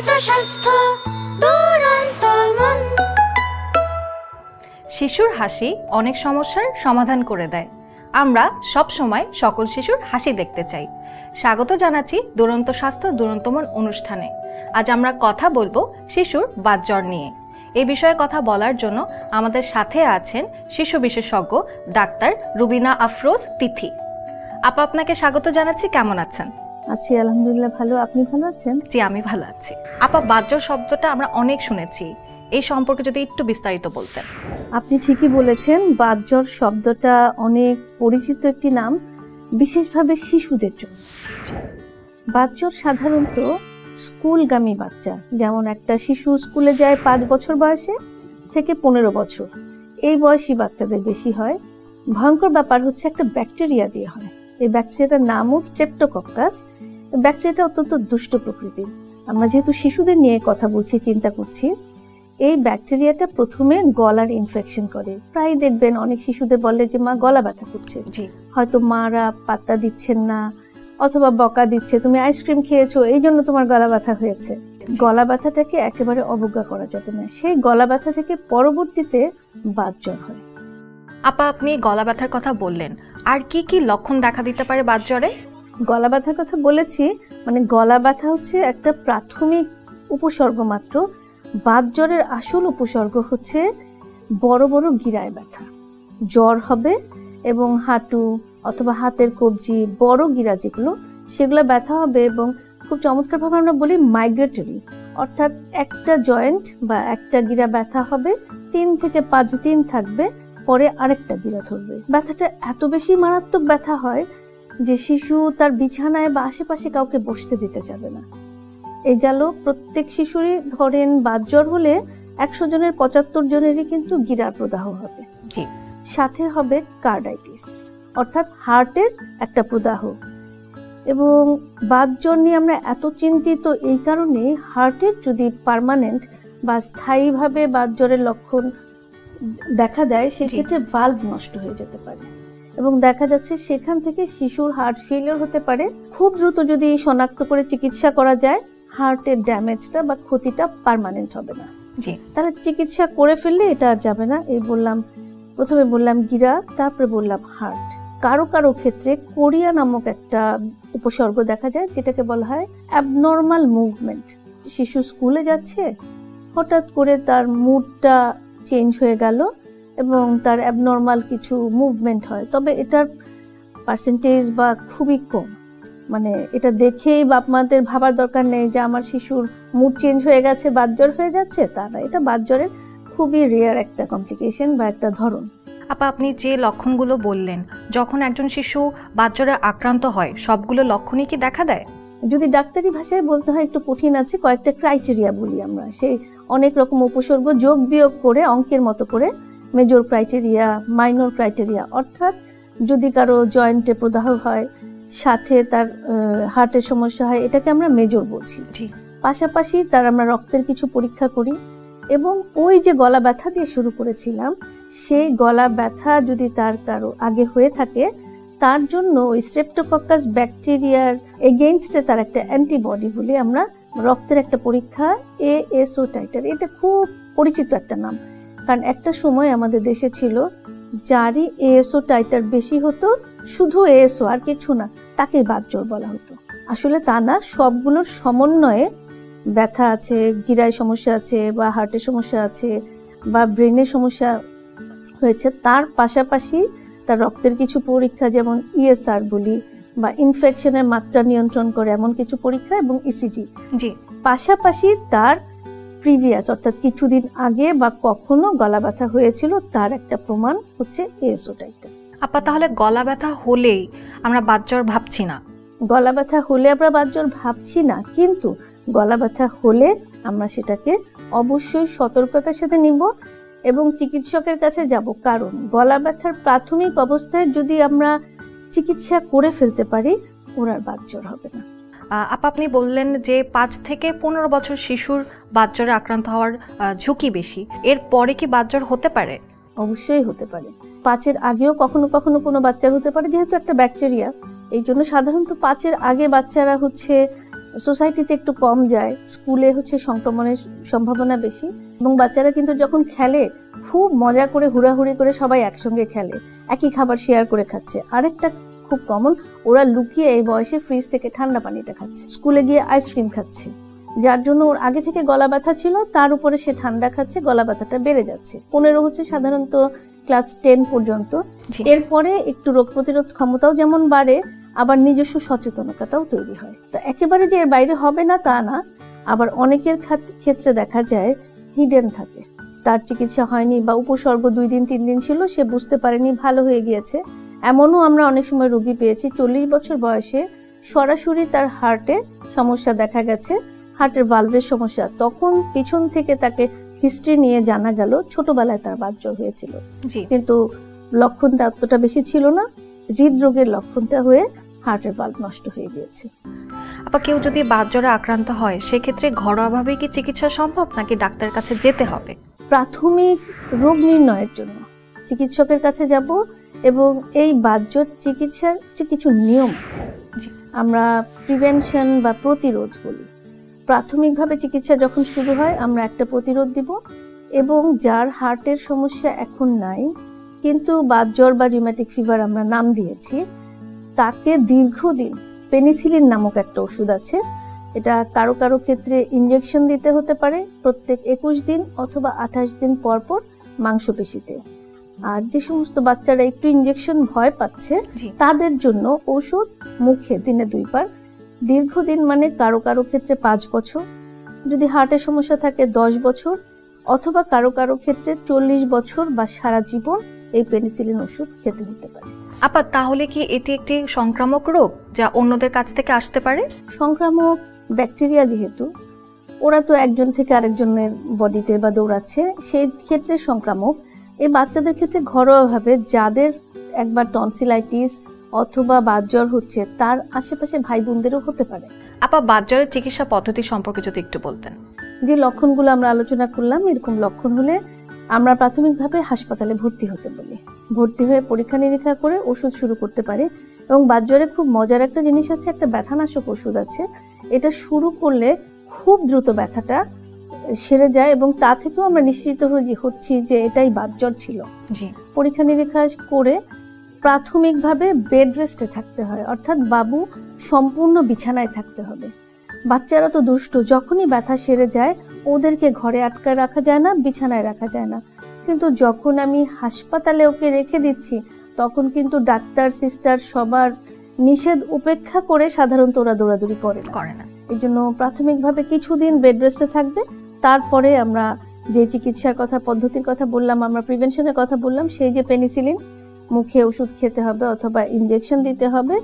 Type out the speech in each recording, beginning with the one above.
দুরন্ত স্বাস্থ্য দুরন্ত মন। শিশুর হাসি অনেক সমস্যার সমাধান করে দেয়। আমরা সব সময় সকল শিশুর হাসি দেখতে চাই। স্বাগত জানাচ্ছি দুরন্ত স্বাস্থ্য দুরন্ত মন অনুষ্ঠানে। আজ আমরা কথা বলবো শিশুর বাতজ্বর নিয়ে। এই বিষয়ে কথা বলার জন্য আমাদের সাথে আছেন শিশু বিশেষজ্ঞ ডাক্তার রুবিনা আফরোজ তিথি। আপা, আপনাকে স্বাগত জানাচ্ছি। কেমন আছেন? আছি আলহামদুলিল্লাহ, ভালো। আপনি ভালো আছেন? জি, আমি ভালো আছি। আপা, বাতজ্বর শব্দটা আমরা অনেক শুনেছি, এই সম্পর্কে যদি একটু বিস্তারিত বলতেন। আপনি ঠিকই বলেছেন, বাতজ্বর শব্দটা অনেক পরিচিত একটি নাম, বিশেষভাবে শিশুদের জন্য। বাতজ্বর সাধারণত স্কুলগামী বাচ্চা, যেমন একটা শিশু স্কুলে যায় 5 বছর বয়সে থেকে 15 বছর, এই বয়সী বাচ্চাদের বেশি হয়। ভয়ঙ্কর ব্যাপার হচ্ছে একটা ব্যাকটেরিয়া দিয়ে হয়। এই ব্যাকটেরিয়াটার নামও স্ট্রেপ্টোকক্কাস। ব্যাকটেরিয়াটা অত্যন্ত দুষ্ট প্রকৃতির। আমরা যেহেতু শিশুদের নিয়ে কথা বলছি, চিন্তা করছি, এই ব্যাকটেরিয়াটা প্রথমে গলার ইনফেকশন করে। প্রায় দেখবেন অনেক শিশুদের বলে যে মা গলা ব্যথা করছে, হয়তো মারা পাত্তা দিচ্ছেন না অথবা বকা দিচ্ছে, তুমি আইসক্রিম খেয়েছো এই জন্য তোমার গলা ব্যথা হয়েছে। গলা ব্যথাটাকে একেবারে অবজ্ঞা করা যাবে না। সেই গলা ব্যথা থেকে পরবর্তীতে বাতজ্বর হয়। আপা, আপনি গলা ব্যথার কথা বললেন, আর কি কি লক্ষণ দেখা দিতে পারে বাতজ্বরে? গলা ব্যথার কথা বলেছি, মানে গলা ব্যথা হচ্ছে একটা প্রাথমিক উপসর্গ মাত্র। বাতজ্বরের আসল উপসর্গ হচ্ছে বড় বড় গিরায় ব্যথা, জ্বর হবে এবং হাঁটু অথবা হাতের কবজি, বড় গিরা যেগুলো, সেগুলো ব্যথা হবে। এবং খুব চমৎকারভাবে আমরা বলি মাইগ্রেটরি, অর্থাৎ একটা জয়েন্ট বা একটা গিরা ব্যথা হবে, 3 থেকে 5 দিন থাকবে, পরে আরেকটা গিরা ধরবে। ব্যথাটা এত বেশি মারাত্মক ব্যথা হয় যে শিশু তার বিছানায় বা আশেপাশে কাউকে বসতে দিতে যাবে না। এই গেল প্রত্যেক শিশুরই, ধরেন বাতজ্বর হলে 100 জনের 75 জনেরই কিন্তু গিরার প্রদাহ হবে। সাথে হবে কার্ডাইটিস, অর্থাৎ হার্টের একটা প্রদাহ। এবং বাতজ্বর নিয়ে আমরা এত চিন্তিত এই কারণে, হার্টের যদি পার্মানেন্ট বা স্থায়ীভাবে বাতজ্বরের লক্ষণ দেখা দেয়, সেক্ষেত্রে ভালভ নষ্ট হয়ে যেতে পারে এবং দেখা যাচ্ছে সেখান থেকে শিশুর হার্ট ফেলিওর হতে পারে। খুব দ্রুত যদি শনাক্ত করে চিকিৎসা করা যায়, হার্টের ড্যামেজটা বা ক্ষতিটা পার্মানেন্ট হবে না। তাহলে চিকিৎসা করে ফেললে এটা আর যাবে না। এই বললাম, প্রথমে বললাম গিরা, তারপরে বললাম হার্ট। কারো কারো ক্ষেত্রে কোরিয়া নামক একটা উপসর্গ দেখা যায়, যেটাকে বলা হয় অ্যাবনর্মাল মুভমেন্ট। শিশু স্কুলে যাচ্ছে, হঠাৎ করে তার মুডটা চেঞ্জ হয়ে গেল এবং তার অ্যাবনর্মাল কিছু মুভমেন্ট হয়, তবে এটার পার্সেন্টেজ বা খুবই কম। মানে এটা দেখেই বাপ মাদের ভাবার দরকার নেই যে আমার শিশুর মুড চেঞ্জ হয়ে গেছে, বাতজ্বর হয়ে যাচ্ছে, তা না। এটা বাতজ্বরের খুবই রেয়ার একটা কমপ্লিকেশন বা একটা ধরন। আপা, আপনি যে লক্ষণগুলো বললেন, যখন একজন শিশু বাতজ্বরে আক্রান্ত হয়, সবগুলো লক্ষণই কি দেখা দেয়? যদি ডাক্তারি ভাষায় বলতে হয় একটু কঠিন আছে, কয়েকটা ক্রাইটেরিয়া বলি আমরা। সেই অনেক রকম উপসর্গ যোগ বিয়োগ করে অঙ্কের মতো করে মেজর ক্রাইটেরিয়া, মাইনর ক্রাইটেরিয়া, অর্থাৎ যদি কারো জয়েন্টে প্রদাহ হয়, সাথে তার হার্টের সমস্যা হয়, এটাকে আমরা মেজর বলছি। পাশাপাশি তার আমরা রক্তের কিছু পরীক্ষা করি এবং ওই যে গলা ব্যথা দিয়ে শুরু করেছিলাম, সেই গলা ব্যথা যদি তার কারো আগে হয়ে থাকে, তার জন্য ওই স্ট্রেপ্টোকক্কাস ব্যাকটেরিয়ার এগেইনস্টে তার একটা অ্যান্টিবডি বলি আমরা, রক্তের একটা পরীক্ষা, এএসও টাইটার। এটা খুব পরিচিত একটা নাম, কারণ একটা সময় আমাদের দেশে ছিল যারই এএসও টাইটার বেশি হতো, শুধু এএসও আর কিছু না, তাকে বাতজ্বর বলা হতো। আসলে তা না, সবগুলোর সমন্বয়ে ব্যথা আছে, গিরায় সমস্যা আছে বা হার্টের সমস্যা আছে বা ব্রেনের সমস্যা হয়েছে, তার পাশাপাশি তার রক্তের কিছু পরীক্ষা, যেমন ইএসআর বলি, বা ইনফেকশনের মাত্রা নিয়ন্ত্রণ করে এমন কিছু পরীক্ষা, এবং ইসিজি। পাশাপাশি তার প্রিভিয়াস, অর্থাৎ কিছুদিন আগে বা কখনো গলা ব্যথা হয়েছিল, তার একটা প্রমাণ হচ্ছে এএসও টাইটার। আপা, তাহলে গলা ব্যথা হলেই আমরা বাতজ্বর ভাবছি না? গলা ব্যথা হলে আমরা বাতজ্বর ভাবছি না, কিন্তু গলা ব্যথা হলে আমরা সেটাকে অবশ্যই সতর্কতার সাথে নিব এবং চিকিৎসকের কাছে যাব। কারণ গলা ব্যথার প্রাথমিক অবস্থায় যদি আমরা চিকিৎসা করে ফেলতে পারি, ওর আর বাতজ্বর হবে না। আপা, আপনি বললেন যে 5 থেকে 15 বছর শিশুর বাতজ্বরে আক্রান্ত হওয়ার ঝুঁকি বেশি, এর পরে কি বাতজ্বর হতে পারে? অবশ্যই হতে পারে। 5-এর আগেও কখনো কখনো কোনো বাচ্চার হতে পারে, যেহেতু একটা ব্যাকটেরিয়া। এই জন্য সাধারণত 5-এর আগে বাচ্চারা হচ্ছে সোসাইটিতে একটু কম যায়, স্কুলে হচ্ছে সংক্রমণের সম্ভাবনা বেশি, এবং বাচ্চারা কিন্তু যখন খেলে খুব মজা করে হুড়াহুড়ি করে সবাই একসঙ্গে খেলে, একই খাবার শেয়ার করে খাচ্ছে। আরেকটা খুব কমন, ওরা লুকিয়ে এই বয়সে ফ্রিজ থেকে ঠান্ডা পানিটা খাচ্ছে, স্কুলে গিয়ে আইসক্রিম খাচ্ছে, যার জন্য ওর আগে থেকে গলা ব্যথা ছিল, তার উপরে সে ঠান্ডা খাচ্ছে, গলা ব্যথাটা বেড়ে যাচ্ছে। 15 হচ্ছে সাধারণত ক্লাস 10 পর্যন্ত। এরপরে একটু রোগ প্রতিরোধ ক্ষমতাও যেমন বাড়ে, আবার নিজস্ব সচেতনতাটাও তৈরি হয়। তো একেবারে যে এর বাইরে হবে না তা না, আবার অনেকের ক্ষেত্রে দেখা যায় হিডেন থাকে, তার চিকিৎসা হয়নি বা উপসর্গ 2 দিন 3 দিন ছিল, সে বুঝতে পারেনি, ভালো হয়ে গিয়েছে। এমনও আমরা অনেক সময় রোগী পেয়েছি 40 বছর বয়সে সরাসরি তার হার্টে সমস্যা দেখা গেছে, হার্টের ভালভের সমস্যা। তখন পিছন থেকে তাকে হিস্ট্রি নিয়ে জানা গেল ছোটবেলায় তার বাতজ্বর হয়েছিল, কিন্তু লক্ষণটা অতটা বেশি ছিল না, হৃদরোগের লক্ষণটা হয়ে হার্টের ভালভ নষ্ট হয়ে গিয়েছে। আপা, কেউ যদি বাতজ্বরে আক্রান্ত হয় সেক্ষেত্রে ঘরোয়াভাবে কি চিকিৎসা সম্ভব নাকি ডাক্তারের কাছে যেতে হবে? প্রাথমিক রোগ নির্ণয়ের জন্য চিকিৎসকের কাছে যাব, এবং এই বাতজ্বর চিকিৎসার কিছু নিয়ম আছে, আমরা প্রিভেনশন বা প্রতিরোধ বলি। প্রাথমিকভাবে চিকিৎসা যখন শুরু হয় আমরা একটা প্রতিরোধ দিব, এবং যার হার্টের সমস্যা এখন নাই কিন্তু বাতজ্বর বা রিউম্যাটিক ফিভার আমরা নাম দিয়েছি, তাকে দীর্ঘদিন পেনিসিলিন নামক একটা ওষুধ আছে, এটা কারো কারো ক্ষেত্রে ইনজেকশন দিতে হতে পারে প্রত্যেক 21 দিন অথবা 28 দিন পর পর মাংসপেশিতে। আর যে সমস্ত বাচ্চারা একটু ইনজেকশন ভয় পাচ্ছে তাদের জন্য ওষুধ মুখে দিনে 2 বার, দীর্ঘদিন মানে কারো কারো ক্ষেত্রে 5 বছর, যদি হার্টের সমস্যা থাকে 10 বছর, অথবা কারো কারো ক্ষেত্রে 40 বছর বা সারা জীবন এই পেনিসিলিন ওষুধ খেতে হতে পারে। আপা, তাহলে কি এটি একটি সংক্রামক রোগ যা অন্যদের কাছ থেকে আসতে পারে? সংক্রামক ব্যাকটেরিয়া যেহেতু, ওরা তো একজন থেকে আরেকজনের বডিতে বা দৌড়াচ্ছে, সেই ক্ষেত্রে সংক্রামক। এই বাচ্চাদের ক্ষেত্রে ঘরোয়াভাবে যাদের একবার টনসিলাইটিস অথবা বাতজ্বর হচ্ছে তার আশেপাশে ভাই বোনদেরও হতে পারে। আপা, বাতজ্বরের চিকিৎসা পদ্ধতি সম্পর্কে যদি একটু বলতেন। যে লক্ষণগুলো আমরা আলোচনা করলাম, এরকম লক্ষণ হলে আমরা প্রাথমিকভাবে হাসপাতালে ভর্তি হতে বলি, ভর্তি হয়ে পরীক্ষা নিরীক্ষা করে ওষুধ শুরু করতে পারে। এবং বাতজ্বরে খুব মজার একটা জিনিস আছে, একটা ব্যথানাশক ওষুধ আছে, এটা শুরু করলে খুব দ্রুত ব্যথাটা সেরে যায়, এবং তা থেকেও আমরা নিশ্চিত হচ্ছি যে এটাই বাতজ্বর ছিল। পরীক্ষা নিরীক্ষা করে প্রাথমিকভাবে বেড রেস্টে থাকতে হয়, অর্থাৎ বাবু সম্পূর্ণ বিছানায় থাকতে হবে। বাচ্চারা তো দুষ্ট, যখনই ব্যথা সেরে যায় ওদেরকে ঘরে আটকায় রাখা যায় না, বিছানায় রাখা যায় না, কিন্তু যখন আমি হাসপাতালে ওকে রেখে দিচ্ছি তখন কিন্তু ডাক্তার সিস্টার সবার নিষেধ উপেক্ষা করে সাধারণত ওরা দৌড়াদৌড়ি করে না। এই জন্য প্রাথমিকভাবে কিছুদিন বেড রেস্টে থাকবে, তারপরে আমরা যে চিকিৎসার কথা পদ্ধতির কথা বললাম, আমরা প্রিভেনশনের কথা বললাম, সেই যে পেনিসিলিন মুখে ওষুধ খেতে হবে অথবা ইনজেকশন দিতে হবে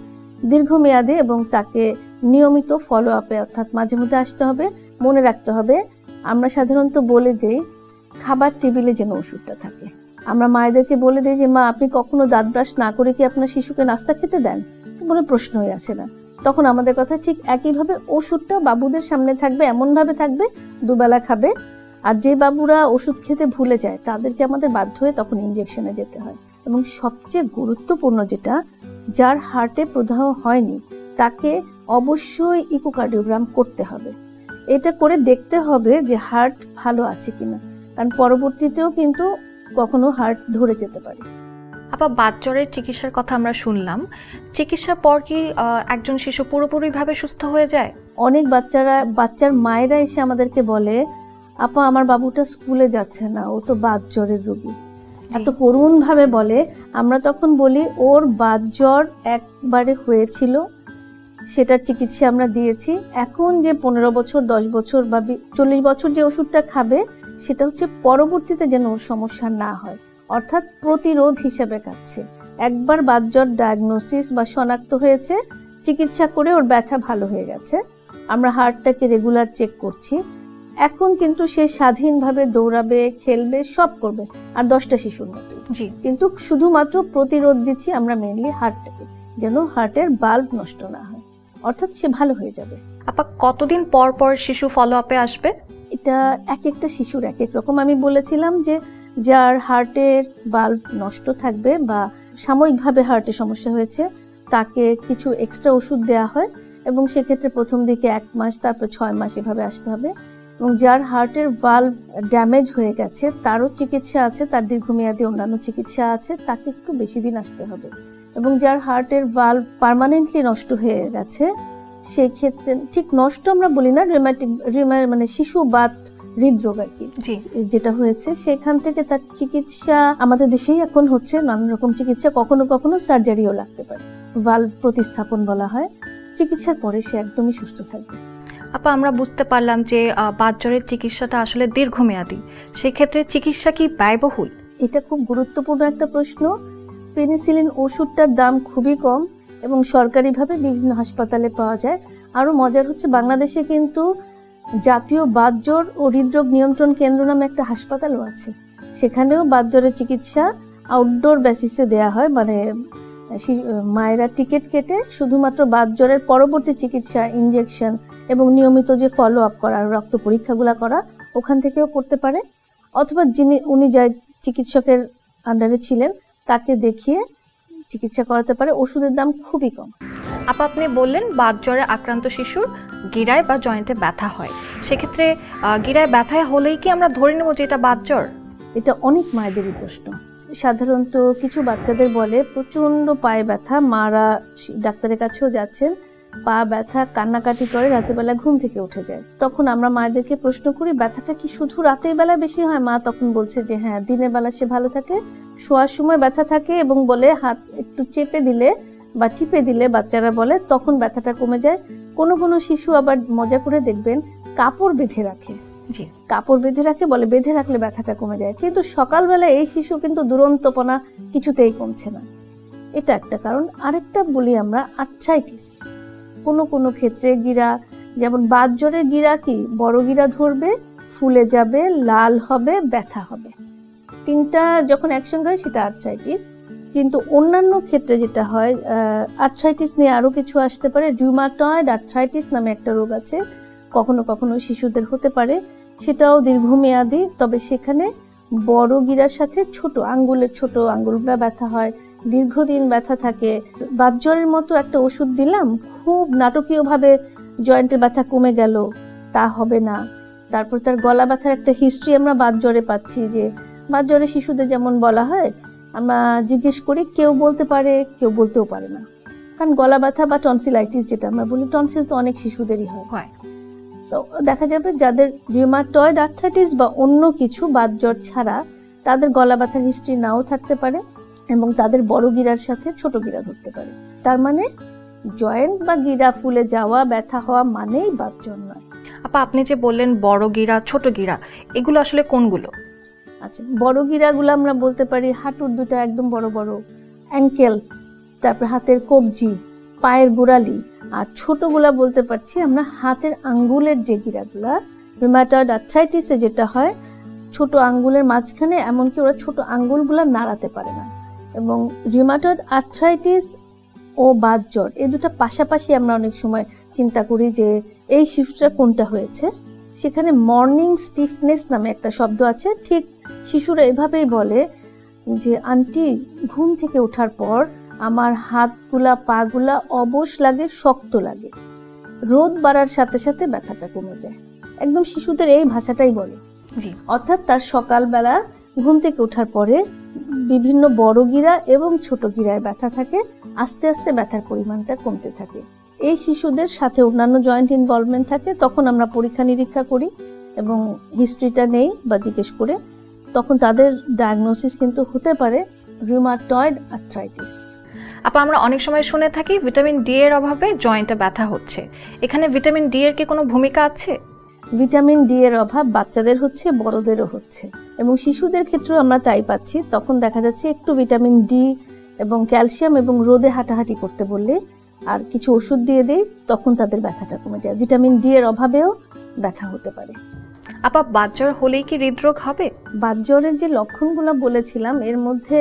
দীর্ঘমেয়াদে, এবং তাকে নিয়মিত ফলো আপে অর্থাৎ মাঝে মধ্যে আসতে হবে। মনে রাখতে হবে, আমরা সাধারণত বলে দেই খাবার টেবিলে যেন ওষুধটা থাকে। আমরা মায়েদেরকে বলে দিই যে মা আপনি কখনো দাঁত ব্রাশ না করে কি আপনার শিশুকে নাস্তা খেতে দেন? তো কোনো প্রশ্নই আসে না। তখন আমাদের কথা ঠিক একইভাবে ওষুধটা বাবুদের সামনে থাকবে, এমনভাবে থাকবে 2 বেলা খাবে। আর যে বাবুরা ওষুধ খেতে ভুলে যায় তাদেরকে আমাদের বাধ্য হয়ে তখন ইনজেকশনে যেতে হয়। এবং সবচেয়ে গুরুত্বপূর্ণ যেটা, যার হার্টে প্রদাহ হয়নি তাকে অবশ্যই ইকোকার্ডিওগ্রাম করতে হবে। এটা করে দেখতে হবে যে হার্ট ভালো আছে কিনা, কারণ পরবর্তীতেও কিন্তু কখনো হার্ট ধরে যেতে পারে। আপা, বাতজ্বরের চিকিৎসার কথা আমরা শুনলাম, চিকিৎসার পর কি একজন শিশু পুরোপুরিভাবে সুস্থ হয়ে যায়? অনেক বাচ্চার মায়েরা এসে আমাদেরকে বলে আপা আমার বাবুটা স্কুলে যাচ্ছে না, ও তো বাতজ্বরের রোগী, এত করুণ ভাবে বলে। আমরা তখন বলি ওর বাতজ্বর একবারে হয়েছিল, সেটার চিকিৎসা আমরা দিয়েছি, এখন যে 15 বছর 10 বছর বা 40 বছর যে ওষুধটা খাবে সেটা হচ্ছে পরবর্তীতে যেন ওর সমস্যা না হয়, অর্থাৎ প্রতিরোধ হিসেবে খাচ্ছে। একবার বাতজ্বর ডায়াগনোসিস বা শনাক্ত হয়েছে, চিকিৎসা করে ওর ব্যথা ভালো হয়ে গেছে, আমরা হার্টটাকে রেগুলার চেক করছি, এখন কিন্তু সে স্বাধীনভাবে দৌড়াবে, খেলবে, সব করবে, আর 10টা শিশুর মতো। কিন্তু শুধুমাত্র প্রতিরোধ দিচ্ছি আমরা মেইনলি হার্টটাকে, যেন হার্টের বাল্ব নষ্ট না হয়, অর্থাৎ সে ভালো হয়ে যাবে। আপা, কতদিন পর পর শিশু ফলো আপে আসবে? এটা এক একটা শিশুর এক এক রকম। আমি বলেছিলাম যে যার হার্টের বাল্ব নষ্ট থাকবে বা সাময়িকভাবে হার্টে সমস্যা হয়েছে তাকে কিছু এক্সট্রা ওষুধ দেওয়া হয়, এবং সেক্ষেত্রে প্রথম দিকে 1 মাস, তারপর 6 মাস এভাবে আসতে হবে। এবং যার হার্টের ভালভ ড্যামেজ হয়ে গেছে তারও চিকিৎসা আছে, তার দীর্ঘমেয়াদী অন্যান্য চিকিৎসা আছে, তাকে একটু বেশি দিন আসতে হবে। এবং যার হার্টের ভালভ পার্মানেন্টলি নষ্ট হয়ে গেছে সেই ক্ষেত্রে, ঠিক নষ্ট আমরা বলি না, মানে শিশু বাত হৃদরোগ আর কি যেটা হয়েছে, সেখান থেকে তার চিকিৎসা আমাদের দেশেই এখন হচ্ছে, নানান রকম চিকিৎসা, কখনো কখনো সার্জারিও লাগতে পারে, ভালভ প্রতিস্থাপন বলা হয়। চিকিৎসার পরে সে একদমই সুস্থ থাকবে। আপা, আমরা বুঝতে পারলাম যে বাতজ্বরের চিকিৎসাটা আসলে দীর্ঘমেয়াদী, সেক্ষেত্রে চিকিৎসা কি ব্যয়বহুল? এটা খুব গুরুত্বপূর্ণ একটা প্রশ্ন। পেনিসিলিন ওষুধটার দাম খুবই কম এবং সরকারিভাবে বিভিন্ন হাসপাতালে পাওয়া যায়। আরও মজার হচ্ছে, বাংলাদেশে কিন্তু জাতীয় বাতজ্বর ও হৃদরোগ নিয়ন্ত্রণ কেন্দ্র নামে একটা হাসপাতালও আছে। সেখানেও বাতজ্বরের চিকিৎসা আউটডোর বেসিসে দেয়া হয়, মানে মায়েরা টিকিট কেটে শুধুমাত্র বাতজ্বরের পরবর্তী চিকিৎসা, ইনজেকশন এবং নিয়মিত যে ফলো আপ করা, রক্ত পরীক্ষাগুলো করা, ওখান থেকেও করতে পারে। অথবা উনি যা চিকিৎসকের আন্ডারে ছিলেন তাকে দেখিয়ে চিকিৎসা করাতে পারে। ওষুধের দাম খুবই কম। আপা, আপনি বললেন বাতজ্বরে আক্রান্ত শিশুর গিরায় বা জয়েন্টে ব্যথা হয়, সেক্ষেত্রে গিরায় ব্যথা হলেই কি আমরা ধরে নেব যে এটা বাতজ্বর? এটা অনেক মায়েদেরই প্রশ্ন। সাধারণত কিছু বাচ্চাদের বলে প্রচন্ড পায়ে ব্যথা, মারা ডাক্তারের কাছেও যাচ্ছেন, পা ব্যথা, কান্নাকাটি করে, রাতের বেলা ঘুম থেকে উঠে যায়। তখন আমরা মায়েদেরকে প্রশ্ন করি, ব্যথাটা কি শুধু রাতের বেলা বেশি হয়? মা তখন বলছে যে হ্যাঁ, দিনের বেলা সে ভালো থাকে, শোয়ার সময় ব্যথা থাকে, এবং বলে হাত একটু চেপে দিলে বা টিপে দিলে বাচ্চারা বলে তখন ব্যথাটা কমে যায়। কোনো কোনো শিশু আবার মজা করে দেখবেন কাপড় বেঁধে রাখে, কাপড় বেঁধে রাখে, বলে বেঁধে রাখলে ব্যথাটা কমে যায়, কিন্তু সকালবেলা এই শিশু কিন্তু দুরন্তপনা কিছুতেই কমছে না। এটা একটা কারণ। আরেকটা বলি আমরা, আর্থ্রাইটিস। কোনো কোনো ক্ষেত্রে গিরা, যেমন বাতজ্বরের গিরা কি বড় গিরা ধরবে, ফুলে যাবে, লাল হবে, ব্যথা হবে, তিনটা যখন একসঙ্গে হয় সেটা আর্থ্রাইটিস। কিন্তু অন্যান্য ক্ষেত্রে যেটা হয়, আর্থ্রাইটিস নিয়ে আরো কিছু আসতে পারে। রিউমাটয়েড আর্থ্রাইটিস নামে একটা রোগ আছে, কখনো কখনো শিশুদের হতে পারে, সেটাও দীর্ঘমেয়াদী। তবে সেখানে বড় গিরার সাথে ছোট আঙ্গুলগুলো ব্যথা হয়, দীর্ঘদিন ব্যথা থাকে। বাতজ্বরের মতো একটা ওষুধ দিলাম, খুব নাটকীয়ভাবে জয়েন্টের ব্যথা কমে গেল, তা হবে না। তারপর তার গলা ব্যথার একটা হিস্ট্রি আমরা বাতজ্বরে পাচ্ছি, যে বাতজ্বরে শিশুদের যেমন বলা হয়, আমরা জিজ্ঞেস করি, কেউ বলতে পারে, কেউ বলতেও পারে না। কারণ গলা ব্যথা বা টনসিলাইটিস যেটা আমরা বলি, টনসিল তো অনেক শিশুদেরই হয়। তো দেখা যাবে যাদের রিউমাটয়েড আর্থ্রাইটিস বা অন্য কিছু বাতজ্বর ছাড়া, তাদের গলা ব্যথার হিস্ট্রি নাও থাকতে পারে এবং তাদের বড় গিরার সাথে ছোট গিরা ধরতে পারে। তার মানে জয়েন্ট বা গিরা ফুলে যাওয়া, ব্যথা হওয়া মানেই বাতজ্বর নয়। আপা, আপনি যে বললেন বড় গিরা, ছোট গিরা, এগুলো আসলে কোনগুলো? আচ্ছা, বড় গিরাগুলো আমরা বলতে পারি হাঁটুর দুটো একদম বড় বড়, অ্যাঙ্কেল, তারপর হাতের কবজি, পায়ের গোড়ালি। আর ছোটগুলা বলতে পারছি আমরা হাতের আঙ্গুলের যে গিরাগুলা। রিউমাটয়েড আর্থ্রাইটিসে যেটা হয়, ছোট আঙ্গুলের মাঝখানে, এমনকি ওরা ছোট আঙ্গুলগুলা নাড়াতে পারে না। এবং রিউমাটয়েড আর্থ্রাইটিস ও বাতজ্বর, এই দুটো পাশাপাশি আমরা অনেক সময় চিন্তা করি যে এই শিশুটা কোনটা হয়েছে। সেখানে মর্নিং স্টিফনেস নামে একটা শব্দ আছে। ঠিক শিশুরা এভাবেই বলে যে আন্টি, ঘুম থেকে ওঠার পর আমার হাতগুলা, পাগুলা অবশ লাগে, শক্ত লাগে, রোদ বাড়ার সাথে সাথে ব্যথাটা কমে যায়। একদম শিশুদের এই ভাষাটাই বলে। অর্থাৎ তার সকালবেলা ঘুম থেকে ওঠার পরে বিভিন্ন বড় গিরা এবং ছোট গিরায় ব্যথা থাকে, আস্তে আস্তে ব্যথার পরিমাণটা কমতে থাকে। এই শিশুদের সাথে অন্যান্য জয়েন্ট ইনভলভমেন্ট থাকে, তখন আমরা পরীক্ষা নিরীক্ষা করি এবং হিস্ট্রিটা নেই বা জিজ্ঞেস করে, তখন তাদের ডায়াগনোসিস কিন্তু হতে পারে রিউমাটয়েড আর্থ্রাইটিস। আপা, আমরা অনেক সময় শুনে থাকি ভিটামিন ডি এর অভাবে জয়েন্টে ব্যথা হচ্ছে, এখানে ভিটামিন ডি এর কি কোনো ভূমিকা আছে? ভিটামিন ডি এর অভাব বাচ্চাদের হচ্ছে, বড়দেরও হচ্ছে, এবং শিশুদের ক্ষেত্রেও আমরা তাই পাচ্ছি। তখন দেখা যাচ্ছে একটু ভিটামিন ডি এবং ক্যালসিয়াম এবং রোদে হাঁটাহাঁটি করতে বললে আর কিছু ওষুধ দিয়ে দেই, তখন তাদের ব্যথাটা কমে যায়। ভিটামিন ডি এর অভাবেও ব্যথা হতে পারে। আপা, বাতজ্বর হলেই কি হৃদরোগ হবে? বাতজ্বরের যে লক্ষণগুলো বলেছিলাম, এর মধ্যে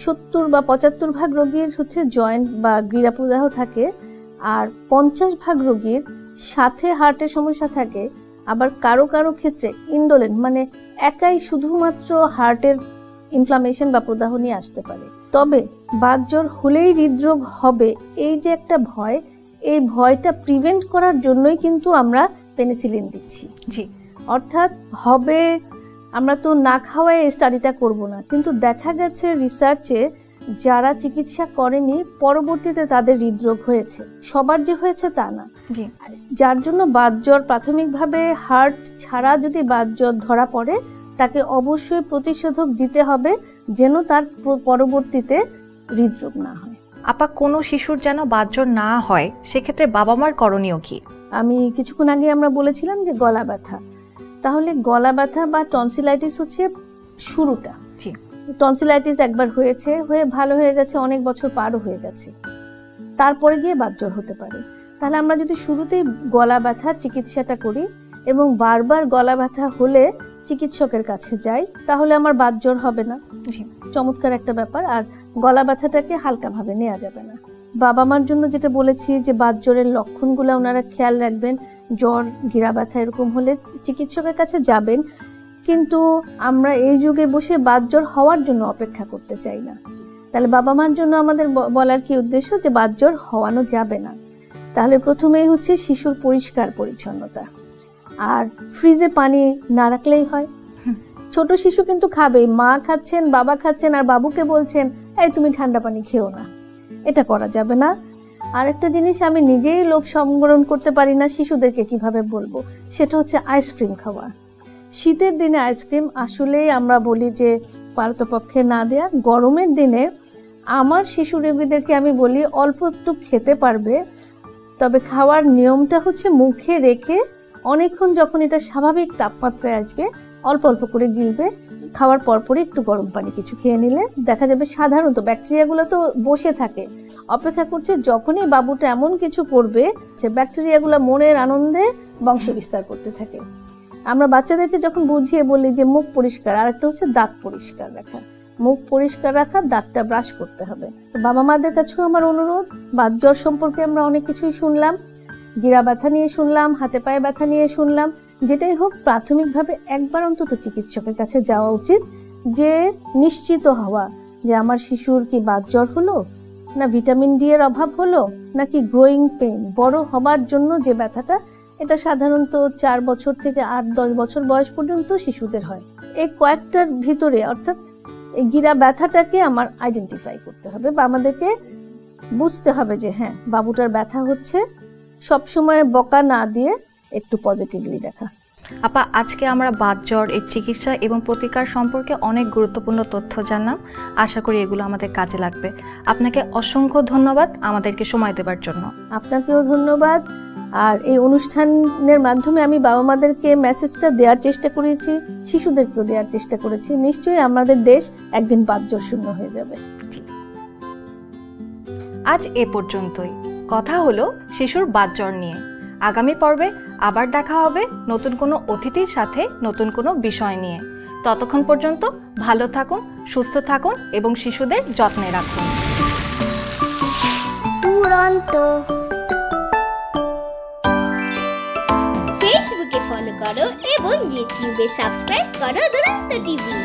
70 বা 75 ভাগ রোগীর হচ্ছে জয়েন্ট বা গিরা প্রদাহ থাকে, আর 50 ভাগ রোগীর সাথে হার্টের সমস্যা থাকে। আবার কারো কারো ক্ষেত্রে ইন্ডোলেন্ট, মানে একাই শুধুমাত্র হার্টের ইনফ্লামেশন বা প্রদাহ নিয়ে আসতে পারে। তবে বাতজ্বর হলেই হৃদরোগ হবে, এই যে একটা ভয়, এই ভয়টা প্রিভেন্ট করার জন্যই কিন্তু আমরা পেনিসিলিন দিচ্ছি। জি, অর্থাৎ হবে, আমরা তো না খাওয়ায় এই স্টাডিটা করব না, কিন্তু দেখা গেছে রিসার্চে যারা চিকিৎসা করেনি পরবর্তীতে তাদের হৃদরোগ হয়েছে। সবার যে হয়েছে তা না। জি, যার জন্য বাতজ্বর প্রাথমিকভাবে হার্ট ছাড়া যদি বাতজ্বর ধরা পড়ে তাকে অবশ্যই প্রতিষেধক দিতে হবে যেন তার পরবর্তীতে হৃদরোগ না হয়। আপা কোনো শিশুর যেন বাতজ্বর না হয় সেক্ষেত্রে বাবা মার করণীয় কি? আমি কিছুক্ষণ আগে আমরা বলেছিলাম যে গলা ব্যথা, তাহলে গলা ব্যথা বা টনসিলাইটিস হচ্ছে শুরুটা। জি, টনসিলাইটিস একবার হয়েছে, হয়ে ভালো হয়ে গেছে, অনেক বছর পারও হয়ে গেছে, তারপরে গিয়ে বাতজ্বর হতে পারে। তাহলে আমরা যদি শুরুতেই গলা ব্যথার চিকিৎসাটা করি এবং বারবার গলা ব্যথা হলে চিকিৎসকের কাছে যাই, তাহলে আমার বাতজ্বর হবে না। জি, চমৎকার একটা ব্যাপার। আর গলা ব্যথাটাকে হালকাভাবে নেওয়া যাবে না। বাবা মার জন্য যেটা বলেছি যে বাতজ্বরের লক্ষণগুলো ওনারা খেয়াল রাখবেন, জ্বর, গিরা ব্যথা এরকম হলে চিকিৎসকের কাছে যাবেন। কিন্তু আমরা এই যুগে বসে বাতজ্বর হওয়ার জন্য অপেক্ষা করতে চাই না। তাহলে বাবা মার জন্য আমাদের বলার কি উদ্দেশ্য, যে বাতজ্বর হওয়ানো যাবে না। তাহলে প্রথমেই হচ্ছে শিশুর পরিষ্কার পরিচ্ছন্নতা, আর ফ্রিজে পানি না রাখলেই হয়। ছোট শিশু কিন্তু খাবেই, মা খাচ্ছেন, বাবা খাচ্ছেন, আর বাবুকে বলছেন এই তুমি ঠান্ডা পানি খেও না, এটা করা যাবে না। আর একটা জিনিস আমি নিজেই লোভ সংবরণ করতে পারি না, শিশুদেরকে কিভাবে বলবো, সেটা হচ্ছে আইসক্রিম খাওয়া। শীতের দিনে আইসক্রিম আসলেই আমরা বলি যে পারতপক্ষে না দেয়া। গরমের দিনে আমার শিশু রোগীদেরকে আমি বলি অল্প একটু খেতে পারবে, তবে খাওয়ার নিয়মটা হচ্ছে মুখে রেখে অনেকক্ষণ যখন এটা স্বাভাবিক তাপমাত্রায় আসবে অল্প অল্প করে গিলবে। খাওয়ার পরপরই একটু গরম পানি কিছু খেয়ে নিলে দেখা যাবে সাধারণত ব্যাকটেরিয়াগুলো তো বসে থাকে, অপেক্ষা করছে যখনই বাবুটা এমন কিছু করবে যে ব্যাকটেরিয়াগুলো মনের আনন্দে বংশ বিস্তার করতে থাকে। আমরা বাচ্চাদেরকে যখন বুঝিয়ে বলি যে মুখ পরিষ্কার, আর একটা হচ্ছে দাঁত পরিষ্কার রাখা, মুখ পরিষ্কার রাখা, দাঁতটা ব্রাশ করতে হবে। বাবা মাদের কাছেও আমার অনুরোধ, বাতজ্বর সম্পর্কে আমরা অনেক কিছুই শুনলাম, গিরা ব্যথা নিয়ে শুনলাম, হাতে পায়ে ব্যথা নিয়ে শুনলাম। যেটাই হোক প্রাথমিকভাবে একবার অন্তত চিকিৎসকের কাছে যাওয়া উচিত, যে নিশ্চিত হওয়া যে আমার শিশুর কি বাতজ্বর হলো, না ভিটামিন ডি এর অভাব হলো, নাকি গ্রোয়িং পেইন, বড় হবার জন্য যে ব্যথাটা, এটা সাধারণত 4 বছর থেকে 8-10 বছর বয়স পর্যন্ত শিশুদের হয়। এই কয়েকটার ভিতরে অর্থাৎ এই গিরা ব্যথাটাকে আমার আইডেন্টিফাই করতে হবে বা আমাদেরকে বুঝতে হবে যে হ্যাঁ বাবুটার ব্যথা হচ্ছে। সবসময় বকা না দিয়ে একটু পজিটিভলি দেখা। আপা, আজকে আমরা বাতজ্বর এর চিকিৎসা এবং প্রতিকার সম্পর্কে অনেক গুরুত্বপূর্ণ তথ্য জানলাম। আশা করি এগুলো আমাদের কাজে লাগবে। আপনাকে অসংখ্য ধন্যবাদ আমাদেরকে সময় দেওয়ার জন্য। আপনাকেও ধন্যবাদ। আর এই অনুষ্ঠানের মাধ্যমে আমি বাবা মাদেরকে মেসেজটা দেওয়ার চেষ্টা করেছি, শিশুদেরকেও দেওয়ার চেষ্টা করেছি। নিশ্চয়ই আমাদের দেশ একদিন বাতজ্বর শূন্য হয়ে যাবে। আজ এ পর্যন্তই। কথা হলো শিশুর বাতজ্বর নিয়ে। আগামী পর্বে আবার দেখা হবে নতুন কোনো অতিথির সাথে, নতুন কোনো বিষয় নিয়ে। ততক্ষণ পর্যন্ত ভালো থাকুন, সুস্থ থাকুন এবং শিশুদের যত্নে রাখুন। দুরন্ত। ফেসবুকে ফলো করো এবং ইউটিউবে সাবস্ক্রাইব করো দুরন্ত টিভি।